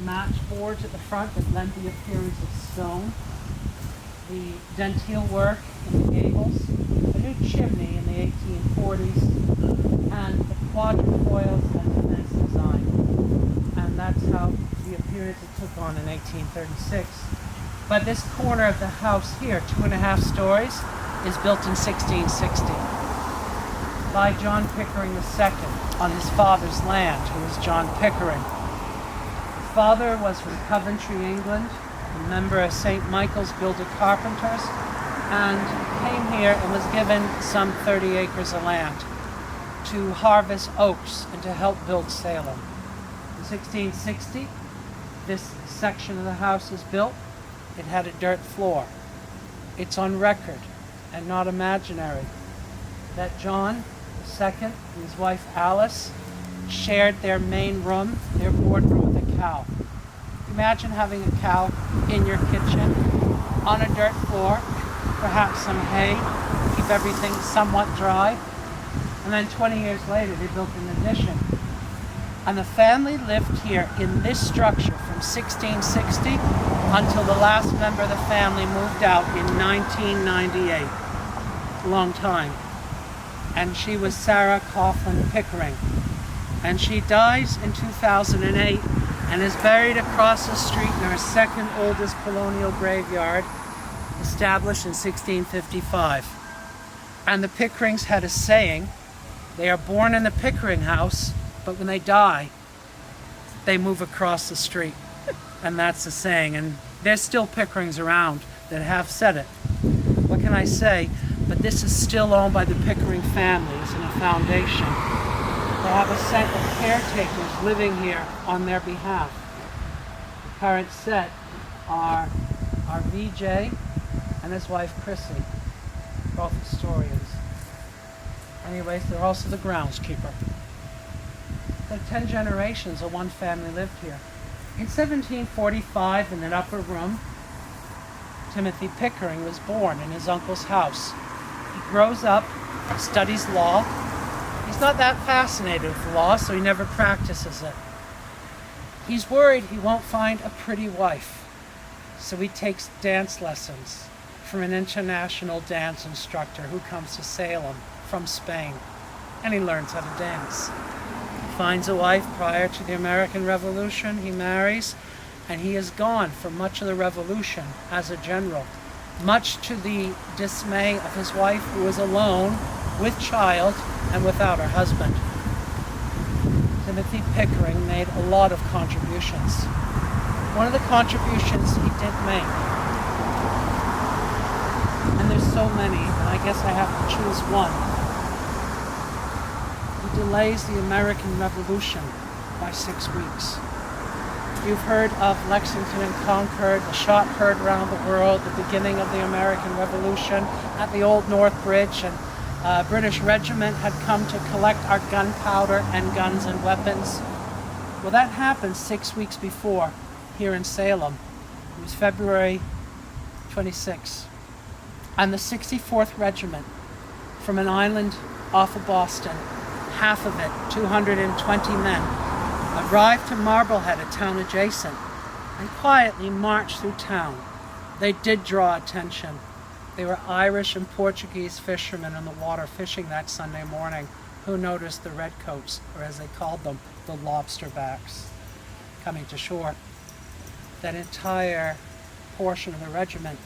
match boards at the front that lend the appearance of stone, the dentile work in the gables, a new chimney in the 1840s, and the quadrifoils and immense design. And that's how the appearance it took on in 1836. But this corner of the house here, 2.5 stories, is built in 1660 by John Pickering II on his father's land, who was John Pickering. His father was from Coventry, England, a member of St. Michael's Gilded Carpenters, and came here and was given some 30 acres of land to harvest oaks and to help build Salem. In 1660, this section of the house is built. It had a dirt floor. It's on record, and not imaginary, that John II and his wife Alice shared their main room, their boardroom, with a cow. Imagine having a cow in your kitchen, on a dirt floor, perhaps some hay, keep everything somewhat dry, and then 20 years later they built an addition. And the family lived here in this structure from 1660 until the last member of the family moved out in 1998. A long time. And she was Sarah Coughlin Pickering. And she dies in 2008 and is buried across the street in our second oldest colonial graveyard, established in 1655. And the Pickerings had a saying: they are born in the Pickering house, but when they die, they move across the street. And that's the saying. And there's still Pickerings around that have said it. What can I say? But this is still owned by the Pickering families in a foundation. They have a set of caretakers living here on their behalf. The current set are VJ and his wife Chrissy, both historians. Anyways, they're also the groundskeeper. So 10 generations of one family lived here. In 1745, in an upper room, Timothy Pickering was born in his uncle's house. He grows up, studies law. He's not that fascinated with law, so he never practices it. He's worried he won't find a pretty wife, so he takes dance lessons from an international dance instructor who comes to Salem from Spain, and he learns how to dance. He finds a wife prior to the American Revolution. He marries, and he is gone for much of the Revolution as a general, much to the dismay of his wife, who was alone with child and without her husband. Timothy Pickering made a lot of contributions. One of the contributions he did make, and there's so many, and I guess I have to choose one. He delays the American Revolution by 6 weeks. You've heard of Lexington and Concord, the shot heard around the world, the beginning of the American Revolution at the Old North Bridge, and a British regiment had come to collect our gunpowder and guns and weapons. Well, that happened 6 weeks before here in Salem. It was February 26. And the 64th Regiment from an island off of Boston, half of it, 220 men, arrived to Marblehead, a town adjacent, and quietly marched through town. They did draw attention. They were Irish and Portuguese fishermen in the water fishing that Sunday morning who noticed the redcoats, or as they called them, the lobsterbacks, coming to shore. That entire portion of the regiment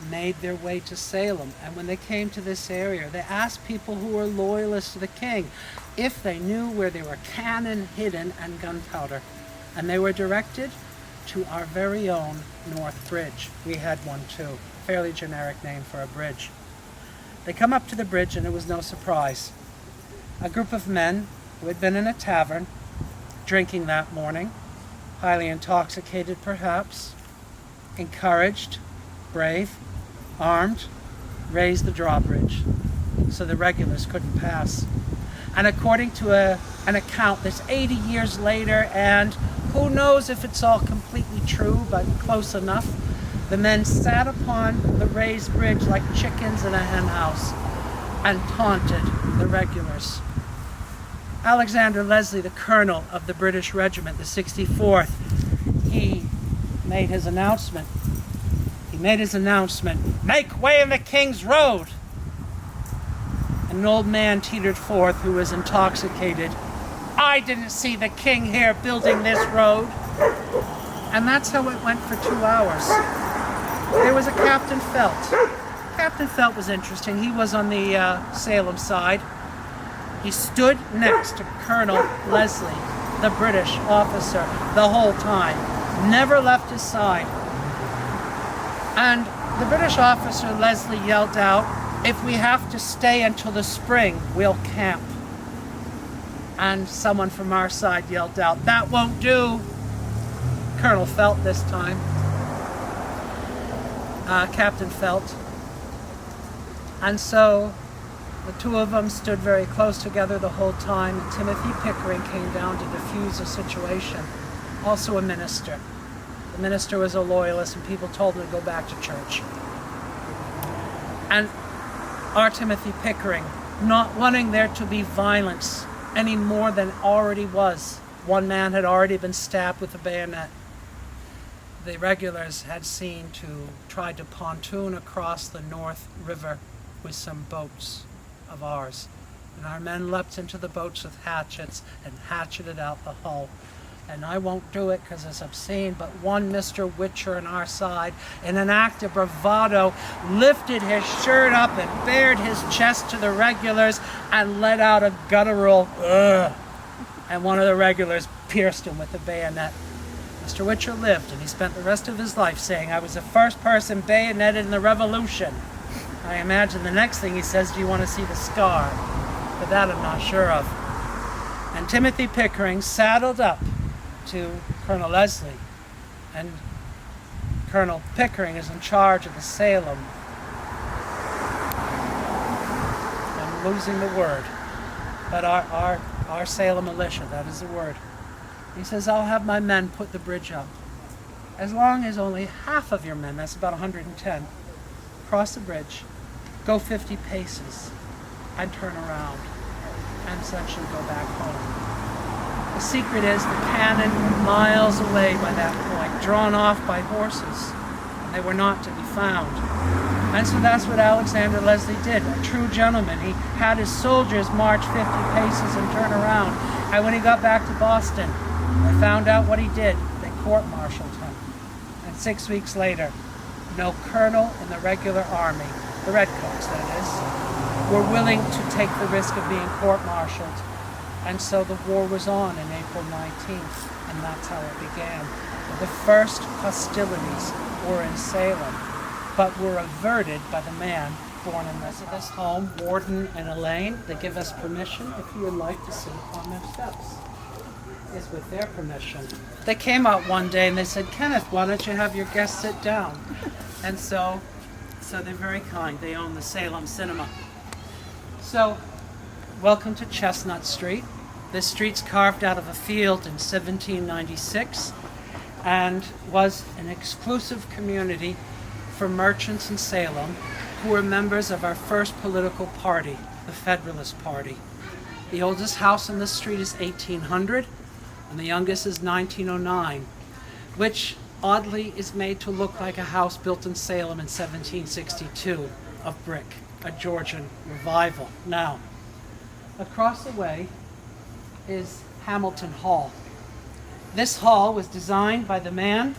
made their way to Salem, and when they came to this area, they asked people who were loyalists to the king if they knew where there were cannon hidden and gunpowder, and they were directed to our very own North Bridge. We had one too, fairly generic name for a bridge. They come up to the bridge, and it was no surprise. A group of men who had been in a tavern drinking that morning, highly intoxicated perhaps, encouraged, brave, armed, raised the drawbridge so the regulars couldn't pass. And according to an account that's 80 years later, and who knows if it's all completely true, but close enough, the men sat upon the raised bridge like chickens in a hen house and taunted the regulars. Alexander Leslie, the colonel of the British regiment, the 64th, he made his announcement. He made his announcement, "Make way in the King's Road!" And an old man teetered forth who was intoxicated, "I didn't see the king here building this road." And that's how it went for 2 hours. There was a Captain Felt. Captain Felt was interesting. He was on the Salem side. He stood next to Colonel Leslie, the British officer, the whole time. Never left his side. And the British officer, Leslie, yelled out, "If we have to stay until the spring, we'll camp." And someone from our side yelled out, "That won't do." Colonel Felt this time. Captain Felt. And so the two of them stood very close together the whole time. And Timothy Pickering came down to defuse the situation. Also a minister. The minister was a loyalist, and people told him to go back to church. And our Timothy Pickering, not wanting there to be violence any more than already was. One man had already been stabbed with a bayonet. The regulars had tried to pontoon across the North River with some boats of ours. And our men leapt into the boats with hatchets and hatcheted out the hull. And I won't do it because it's obscene, but one Mr. Witcher on our side, in an act of bravado, lifted his shirt up and bared his chest to the regulars and let out a guttural "ugh." And one of the regulars pierced him with a bayonet. Mr. Witcher lived, and he spent the rest of his life saying, "I was the first person bayoneted in the Revolution." I imagine the next thing he says, "Do you want to see the scar?" But that I'm not sure of. And Timothy Pickering saddled up to Colonel Leslie, and Colonel Pickering is in charge of the Salem. I'm losing the word, but our Salem militia, that is the word. He says, "I'll have my men put the bridge up. As long as only half of your men," that's about 110, "cross the bridge, go 50 paces, and turn around, and such shall go back home." The secret is the cannon were miles away by that point, drawn off by horses. They were not to be found. And so that's what Alexander Leslie did, a true gentleman. He had his soldiers march 50 paces and turn around. And when he got back to Boston, they found out what he did. They court-martialed him. And 6 weeks later, no colonel in the regular army, the Redcoats that is, were willing to take the risk of being court-martialed. And so the war was on in April 19th, and that's how it began. The first hostilities were in Salem, but were averted by the man born in this home, Warden and Elaine. They give us permission if you would like to sit upon their steps. It's with their permission. They came out one day and they said, "Kenneth, why don't you have your guests sit down?" And so they're very kind. They own the Salem Cinema. So, welcome to Chestnut Street. This street's carved out of a field in 1796 and was an exclusive community for merchants in Salem who were members of our first political party, the Federalist Party. The oldest house on this street is 1800, and the youngest is 1909, which oddly is made to look like a house built in Salem in 1762 of brick, a Georgian revival. Now, across the way is Hamilton Hall. This hall was designed by the man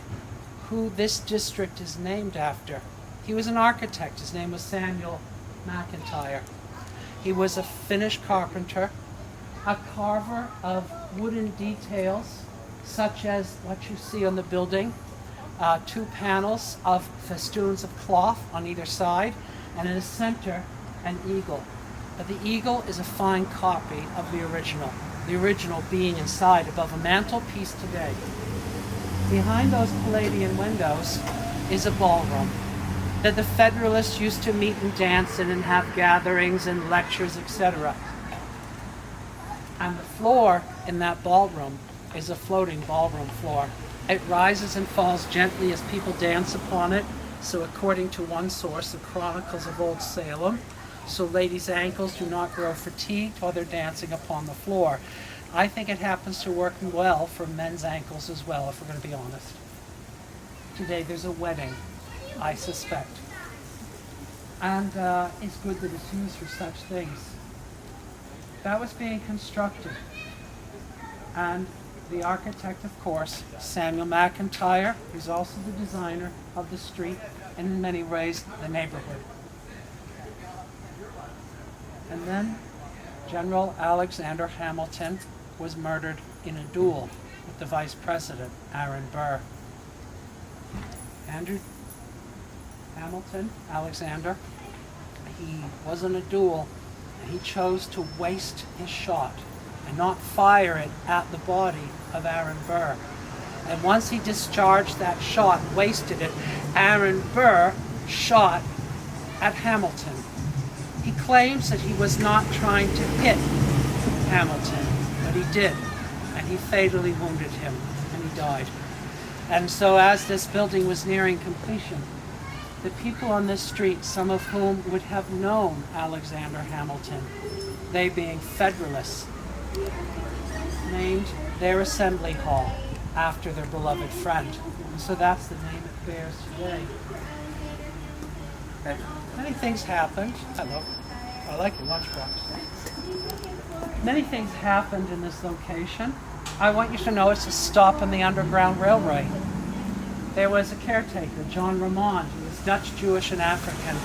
who this district is named after. He was an architect. His name was Samuel McIntyre. He was a Finnish carpenter, a carver of wooden details, such as what you see on the building, 2 panels of festoons of cloth on either side, and in the center, an eagle. The eagle is a fine copy of the original being inside above a mantelpiece today. Behind those Palladian windows is a ballroom that the Federalists used to meet and dance in and have gatherings and lectures, etc. And the floor in that ballroom is a floating ballroom floor. It rises and falls gently as people dance upon it. So according to one source, the Chronicles of Old Salem, so ladies' ankles do not grow fatigued while they're dancing upon the floor. I think it happens to work well for men's ankles as well, if we're going to be honest. Today there's a wedding, I suspect. And it's good that it's used for such things. That was being constructed. And the architect, of course, Samuel McIntyre, who's also the designer of the street and in many ways the neighborhood. And then General Alexander Hamilton was murdered in a duel with the Vice President, Aaron Burr. Andrew Hamilton, Alexander, he was in a duel and he chose to waste his shot and not fire it at the body of Aaron Burr. And once he discharged that shot, wasted it, Aaron Burr shot at Hamilton. He claims that he was not trying to hit Hamilton, but he did, and he fatally wounded him, and he died. And so as this building was nearing completion, the people on this street, some of whom would have known Alexander Hamilton, they being Federalists, named their assembly hall after their beloved friend. And so that's the name it bears today. Okay. Many things happened. Hello. I like your lunchbox. Many things happened in this location. I want you to know it's a stop on the Underground Railway. There was a caretaker, John Ramond, who was Dutch, Jewish, and African,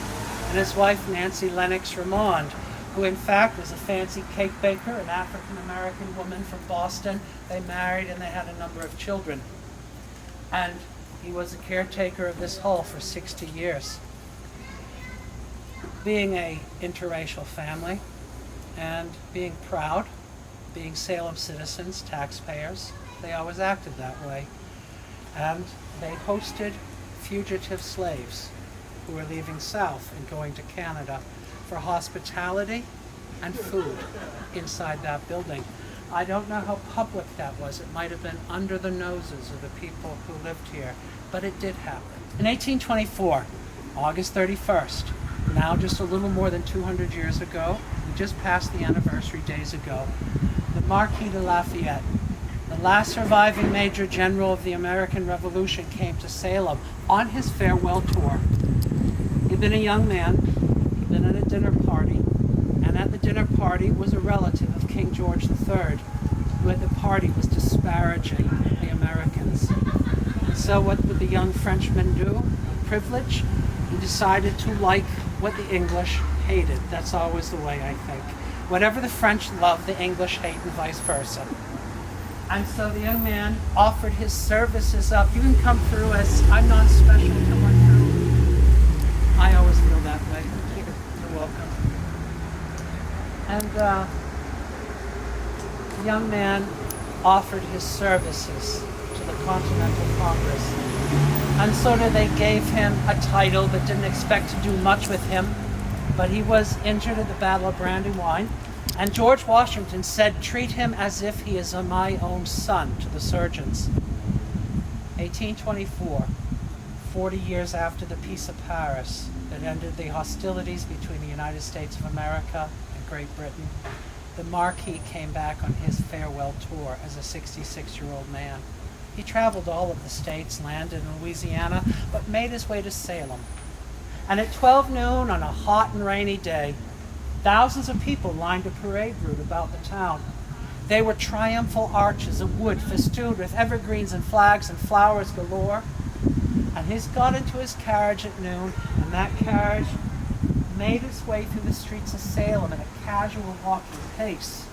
and his wife, Nancy Lennox Ramond, who in fact was a fancy cake baker, an African-American woman from Boston. They married and they had a number of children. And he was a caretaker of this hall for 60 years. Being an interracial family and being proud, being Salem citizens, taxpayers, they always acted that way. And they hosted fugitive slaves who were leaving south and going to Canada for hospitality and food inside that building. I don't know how public that was. It might have been under the noses of the people who lived here, but it did happen. In 1824, August 31st, now just a little more than 200 years ago, we just passed the anniversary days ago, the Marquis de Lafayette, the last surviving Major General of the American Revolution, came to Salem on his farewell tour. He'd been a young man, he'd been at a dinner party, and at the dinner party was a relative of King George III, who at the party was disparaging the Americans. And so what would the young Frenchman do? Privilege? He decided to like what the English hated. That's always the way, I think. Whatever the French love, the English hate, and vice versa. And so the young man offered his services up. You can come through as, I'm not special, come on through. I always feel that way. You're welcome. And the young man offered his services to the Continental Congress. And sort of they gave him a title but didn't expect to do much with him. But he was injured at the Battle of Brandywine. And George Washington said, treat him as if he is my own son, to the surgeons. 1824, 40 years after the Peace of Paris that ended the hostilities between the United States of America and Great Britain, the Marquis came back on his farewell tour as a 66-year-old man. He traveled all of the states, landed in Louisiana, but made his way to Salem. And at 12 noon on a hot and rainy day, thousands of people lined a parade route about the town. They were triumphal arches of wood festooned with evergreens and flags and flowers galore. And he got into his carriage at noon, and that carriage made its way through the streets of Salem at a casual walking pace.